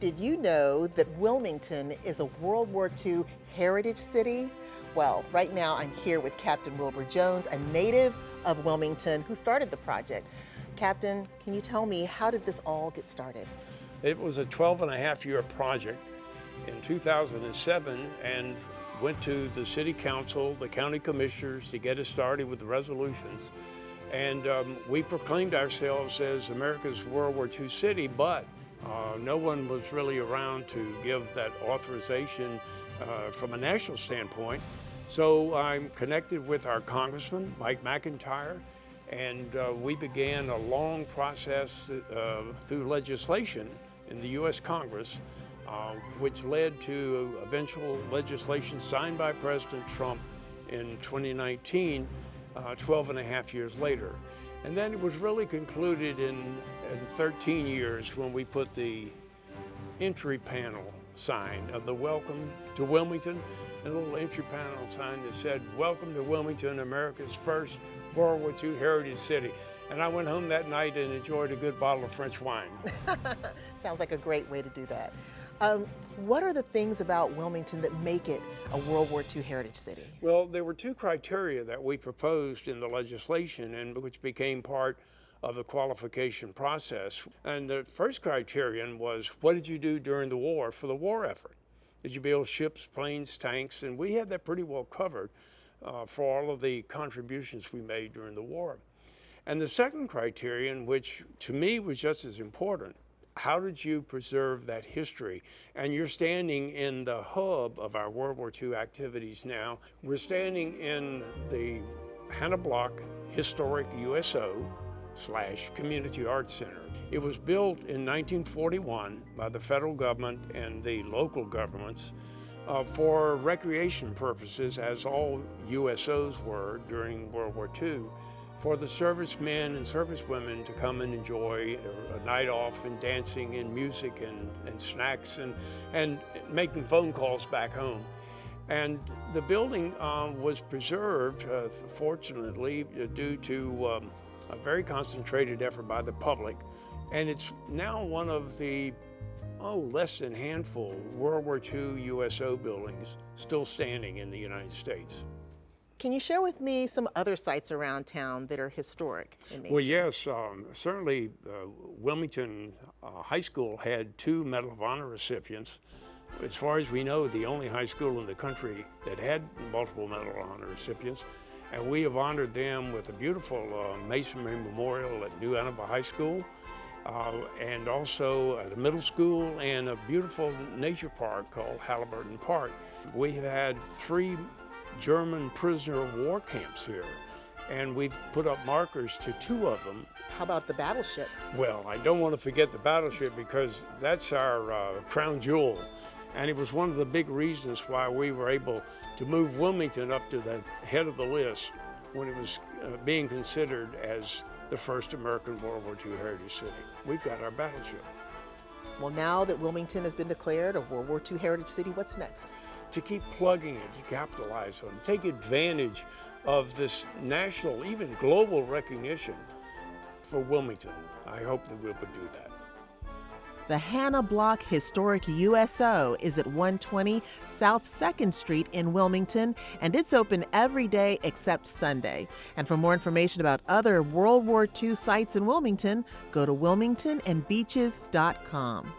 Did you know that Wilmington is a World War II heritage city? Well, right now I'm here with Captain Wilbur Jones, a native of Wilmington who started the project. Captain, can you tell me, how did this all get started? It was a 12-and-a-half-year project in 2007 and went to the city council, the county commissioners to get us started with the resolutions. And we proclaimed ourselves as America's World War II city, but no one was really around to give that authorization from a national standpoint. So I'm connected with our Congressman, Mike McIntyre, and we began a long process through legislation in the U.S. Congress, which led to eventual legislation signed by President Trump in 2019, 12 and a half years later. And then it was really concluded in 13 years when we put the entry panel sign of the Welcome to Wilmington, a little entry panel sign that said, "Welcome to Wilmington, America's first World War II heritage city." And I went home that night and enjoyed a good bottle of French wine. Sounds like a great way to do that. What are the things about Wilmington that make it a World War II heritage city? Well, there were two criteria that we proposed in the legislation and which became part of the qualification process. And the first criterion was, what did you do during the war for the war effort? Did you build ships, planes, tanks? And we had that pretty well covered for all of the contributions we made during the war. And the second criterion, which to me was just as important, how did you preserve that history? And you're standing in the hub of our World War II activities now. We're standing in the Hannah Block Historic USO/Community Arts Center. It was built in 1941 by the federal government and the local governments for recreation purposes, as all USOs were during World War II, for the servicemen and servicewomen to come and enjoy a night off and dancing and music and snacks and making phone calls back home. And the building was preserved, fortunately, due to a very concentrated effort by the public. And it's now one of the less than handful World War II USO buildings still standing in the United States. Can you share with me some other sites around town that are historic in nature? Well, yes, certainly Wilmington High School had 2 Medal of Honor recipients. As far as we know, the only high school in the country that had multiple Medal of Honor recipients. And we have honored them with a beautiful masonry memorial at New Hanover High School, and also at a middle school and a beautiful nature park called Halliburton Park. We have had 3 German prisoner of war camps here, and we put up markers to 2 of them. How about the battleship? Well, I don't want to forget the battleship because that's our crown jewel, and it was one of the big reasons why we were able to move Wilmington up to the head of the list when it was being considered as the first American World War II heritage city. We've got our battleship. Well, now that Wilmington has been declared a World War II heritage city, what's next? To keep plugging it, to capitalize on it, take advantage of this national, even global recognition for Wilmington. I hope that we'll do that. The Hannah Block Historic USO is at 120 South 2nd Street in Wilmington, and it's open every day except Sunday. And for more information about other World War II sites in Wilmington, go to wilmingtonandbeaches.com.